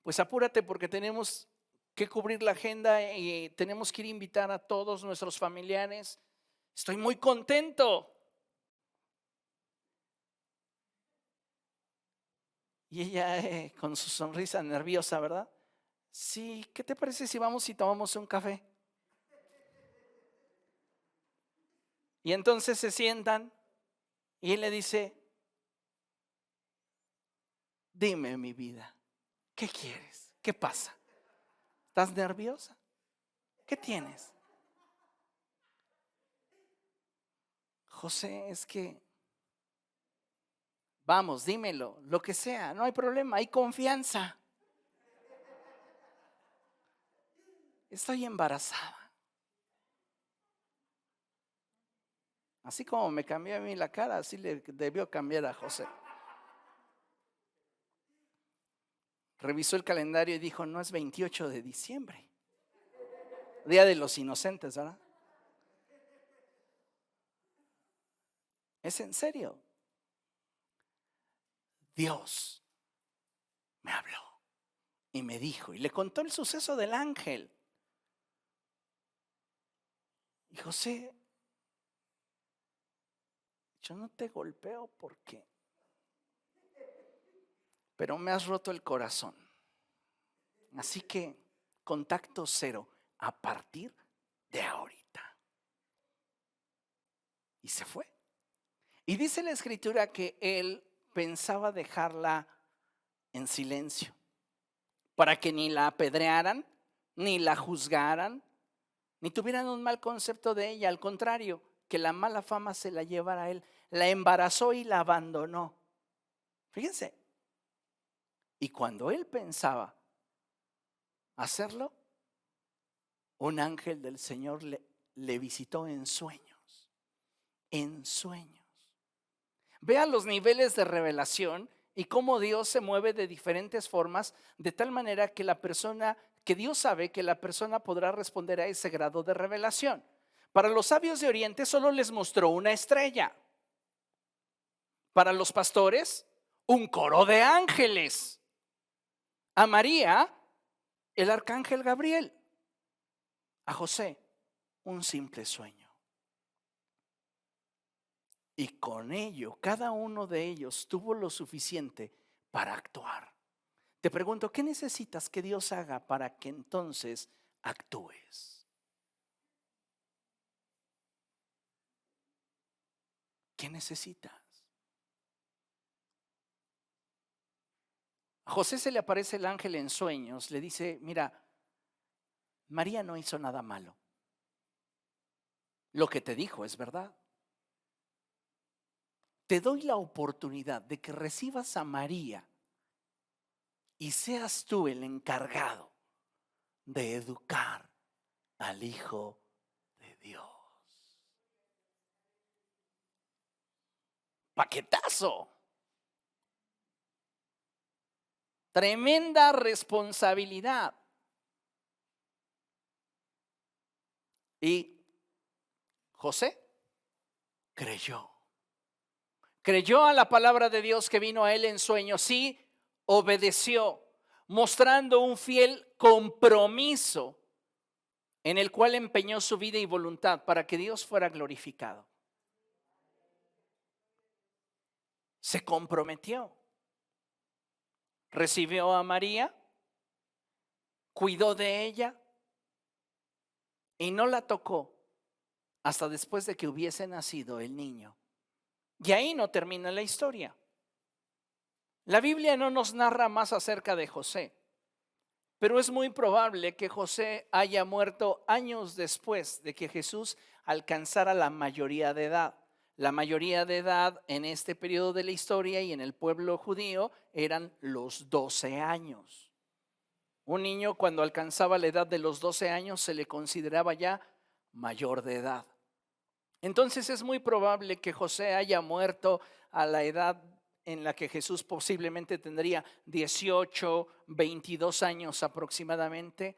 Pues apúrate porque tenemos que cubrir la agenda y tenemos que ir a invitar a todos nuestros familiares. Estoy muy contento. Y ella con su sonrisa nerviosa, ¿verdad? Sí, ¿qué te parece si vamos y tomamos un café? Y entonces se sientan y él le dice, dime mi vida, ¿qué quieres? ¿Qué pasa? ¿Estás nerviosa? ¿Qué tienes? José, es que, vamos, dímelo, lo que sea, no hay problema, hay confianza. Estoy embarazada. Así como me cambió a mí la cara, así le debió cambiar a José. Revisó el calendario y dijo, no es 28 de diciembre, Día de los Inocentes, ¿verdad? Es en serio. Dios me habló y me dijo, y le contó el suceso del ángel. Y José, yo no te golpeo porque, pero me has roto el corazón. Así que contacto cero a partir de ahorita. Y se fue. Y dice la escritura que él pensaba dejarla en silencio para que ni la apedrearan, ni la juzgaran, ni tuvieran un mal concepto de ella. Al contrario, que la mala fama se la llevara a él. La embarazó y la abandonó. Fíjense. Y cuando él pensaba hacerlo, un ángel del Señor le visitó en sueños. En sueños. Vea los niveles de revelación y cómo Dios se mueve de diferentes formas, de tal manera que que Dios sabe que la persona podrá responder a ese grado de revelación. Para los sabios de Oriente solo les mostró una estrella. Para los pastores, un coro de ángeles. A María, el arcángel Gabriel. A José, un simple sueño. Y con ello, cada uno de ellos tuvo lo suficiente para actuar. Te pregunto, ¿qué necesitas que Dios haga para que entonces actúes? ¿Qué necesitas? José se le aparece el ángel en sueños, le dice, mira, María no hizo nada malo. Lo que te dijo es verdad. Te doy la oportunidad de que recibas a María y seas tú el encargado de educar al Hijo de Dios. Paquetazo. Tremenda responsabilidad. Y José creyó. Creyó a la palabra de Dios que vino a él en sueños. Sí, obedeció, mostrando un fiel compromiso en el cual empeñó su vida y voluntad para que Dios fuera glorificado. Se comprometió. Recibió a María, cuidó de ella y no la tocó hasta después de que hubiese nacido el niño. Y ahí no termina la historia. La Biblia no nos narra más acerca de José, pero es muy probable que José haya muerto años después de que Jesús alcanzara la mayoría de edad. La mayoría de edad en este periodo de la historia y en el pueblo judío eran los 12 años. Un niño cuando alcanzaba la edad de los 12 años se le consideraba ya mayor de edad. Entonces es muy probable que José haya muerto a la edad en la que Jesús posiblemente tendría 18, 22 años aproximadamente.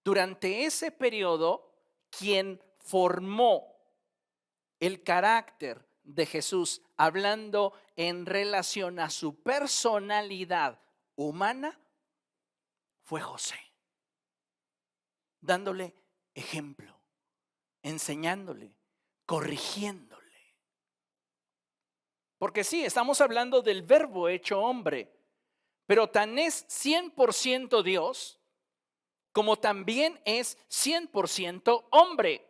Durante ese periodo, quien formó el carácter de Jesús, hablando en relación a su personalidad humana, fue José, dándole ejemplo, enseñándole, corrigiéndole. Porque sí, estamos hablando del verbo hecho hombre, pero tan es 100% Dios como también es 100% hombre.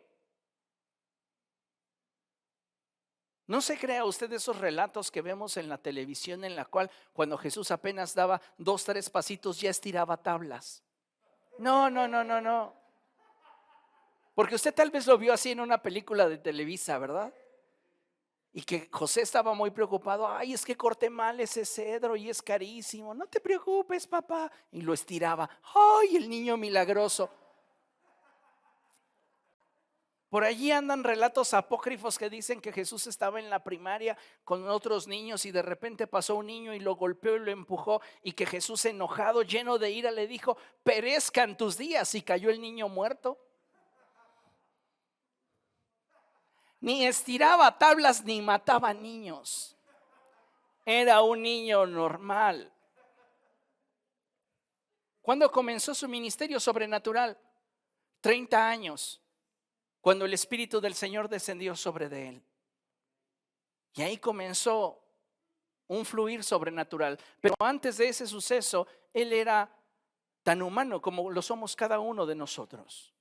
No se crea usted esos relatos que vemos en la televisión en la cual cuando Jesús apenas daba 2, 3 pasitos ya estiraba tablas. No. Porque usted tal vez lo vio así en una película de Televisa, ¿verdad? Y que José estaba muy preocupado. Ay, es que corté mal ese cedro y es carísimo. No te preocupes, papá. Y lo estiraba. Ay, el niño milagroso. Por allí andan relatos apócrifos que dicen que Jesús estaba en la primaria con otros niños y de repente pasó un niño y lo golpeó y lo empujó y que Jesús enojado, lleno de ira, le dijo, perezcan tus días, y cayó el niño muerto. Ni estiraba tablas ni mataba niños. Era un niño normal. ¿Cuándo comenzó su ministerio sobrenatural? 30 años. Cuando el Espíritu del Señor descendió sobre de él. Y ahí comenzó un fluir sobrenatural. Pero antes de ese suceso, él era tan humano como lo somos cada uno de nosotros.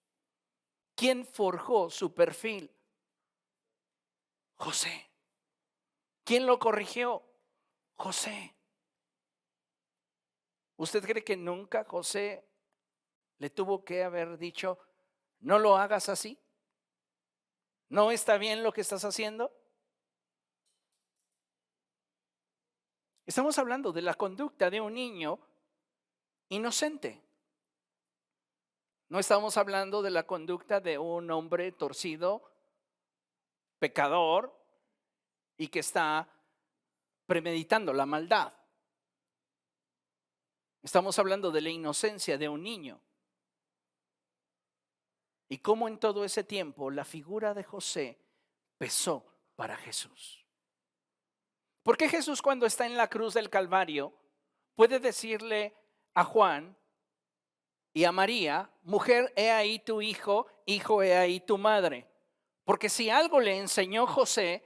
¿Quién forjó su perfil? José. ¿Quién lo corrigió? José. ¿Usted cree que nunca José le tuvo que haber dicho, no lo hagas así? ¿No está bien lo que estás haciendo? Estamos hablando de la conducta de un niño inocente. No estamos hablando de la conducta de un hombre torcido, pecador y que está premeditando la maldad. Estamos hablando de la inocencia de un niño. Y cómo en todo ese tiempo la figura de José pesó para Jesús. ¿Por qué Jesús cuando está en la cruz del Calvario puede decirle a Juan y a María, mujer, he ahí tu hijo, hijo, he ahí tu madre? Porque si algo le enseñó José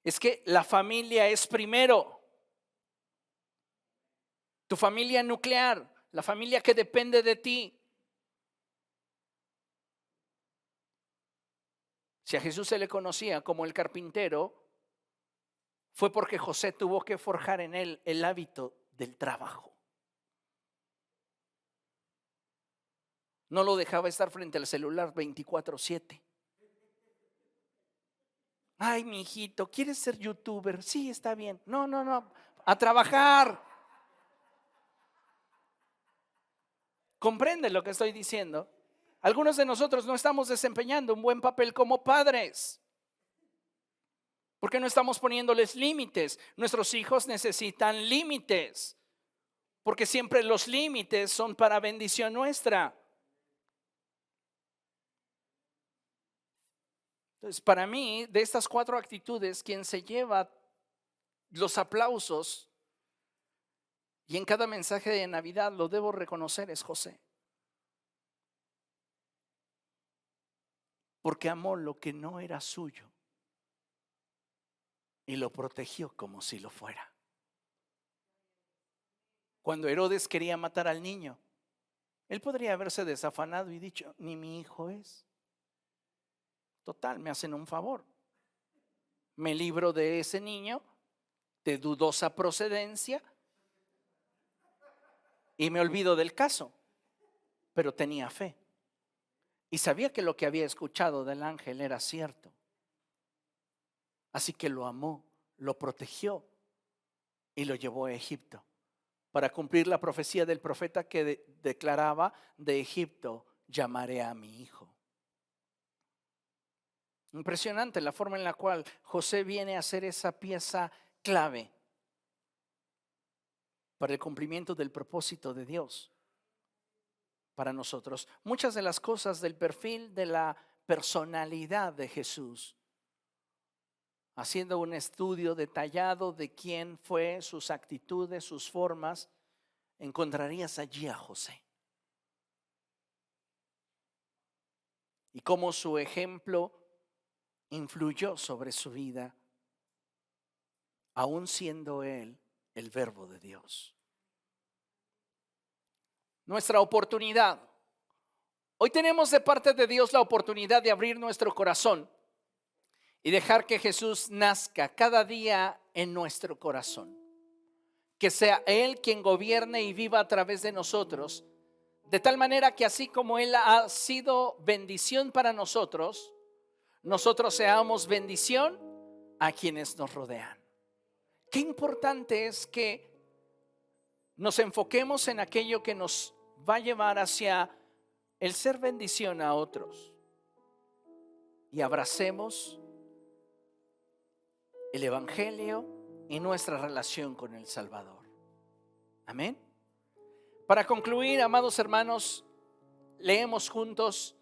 es que la familia es primero. Tu familia nuclear, la familia que depende de ti. Si a Jesús se le conocía como el carpintero, fue porque José tuvo que forjar en él el hábito del trabajo. No lo dejaba estar frente al celular 24/7. Ay, mi hijito, ¿quieres ser youtuber? Sí, está bien. No, no, no, a trabajar. ¿Comprende lo que estoy diciendo? Algunos de nosotros no estamos desempeñando un buen papel como padres, porque no estamos poniéndoles límites. Nuestros hijos necesitan límites, porque siempre los límites son para bendición nuestra. Entonces, para mí, de estas 4 actitudes, quien se lleva los aplausos, y en cada mensaje de Navidad lo debo reconocer, es José. Porque amó lo que no era suyo y lo protegió como si lo fuera. Cuando Herodes quería matar al niño, él podría haberse desafanado y dicho: ni mi hijo es. Total, me hacen un favor. Me libro de ese niño de dudosa procedencia y me olvido del caso. Pero tenía fe y sabía que lo que había escuchado del ángel era cierto. Así que lo amó, lo protegió y lo llevó a Egipto para cumplir la profecía del profeta que declaraba: de Egipto llamaré a mi hijo. Impresionante la forma en la cual José viene a ser esa pieza clave para el cumplimiento del propósito de Dios para nosotros. Muchas de las cosas del perfil de la personalidad de Jesús, haciendo un estudio detallado de quién fue, sus actitudes, sus formas, encontrarías allí a José. Y cómo su ejemplo influyó sobre su vida, aún siendo él el Verbo de Dios. Nuestra oportunidad. Hoy tenemos de parte de Dios la oportunidad de abrir nuestro corazón y dejar que Jesús nazca cada día en nuestro corazón. Que sea Él quien gobierne y viva a través de nosotros, de tal manera que así como Él ha sido bendición para nosotros, nosotros seamos bendición a quienes nos rodean. Qué importante es que nos enfoquemos en aquello que nos va a llevar hacia el ser bendición a otros y abracemos el Evangelio y nuestra relación con el Salvador. Amén. Para concluir, amados hermanos, leemos juntos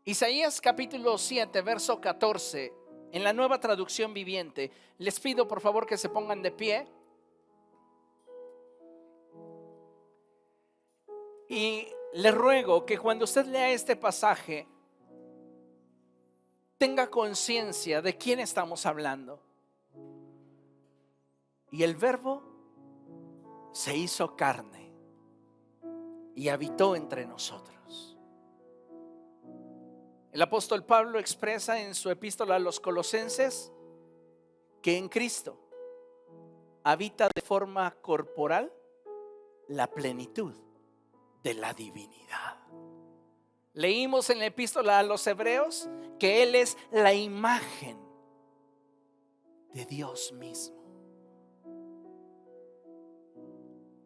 Isaías capítulo 7, verso 14, en la Nueva Traducción Viviente. Les pido por favor que se pongan de pie. Y le ruego que cuando usted lea este pasaje tenga conciencia de quién estamos hablando. Y el Verbo se hizo carne y habitó entre nosotros. El apóstol Pablo expresa en su epístola a los Colosenses que en Cristo habita de forma corporal la plenitud de la divinidad. Leímos en la epístola a los Hebreos que Él es la imagen de Dios mismo.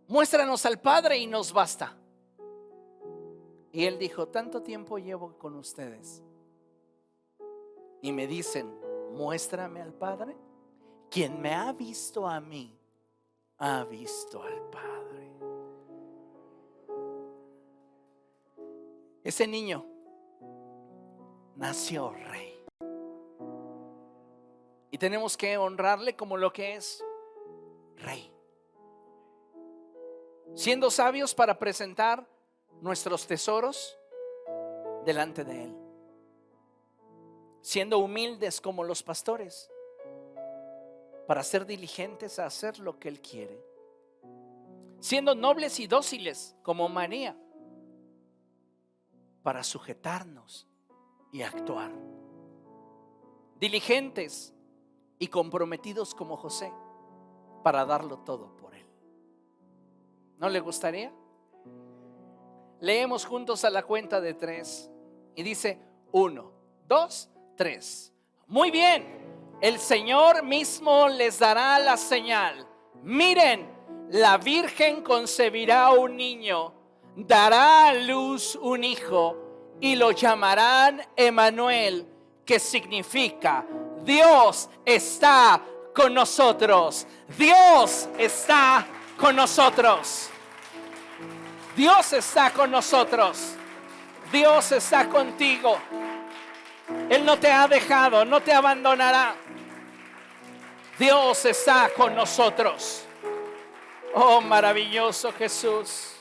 Muéstranos al Padre y nos basta. Y Él dijo: tanto tiempo llevo con ustedes y me dicen: muéstrame al Padre. Quien me ha visto a mí, ha visto al Padre. Ese niño nació rey y tenemos que honrarle como lo que es: rey, siendo sabios para presentar nuestros tesoros delante de Él, siendo humildes como los pastores para ser diligentes a hacer lo que Él quiere, siendo nobles y dóciles como María para sujetarnos y actuar, diligentes y comprometidos como José para darlo todo por Él. ¿No le gustaría? Leemos juntos a la cuenta de 3 y dice 1, 2, 3. Muy bien, el Señor mismo les dará la señal. Miren, la Virgen concebirá un niño, dará a luz un hijo y lo llamarán Emmanuel, que significa Dios está con nosotros. Dios está con nosotros. Dios está con nosotros. Dios está contigo. Él no te ha dejado, no te abandonará. Dios está con nosotros. Oh, maravilloso Jesús.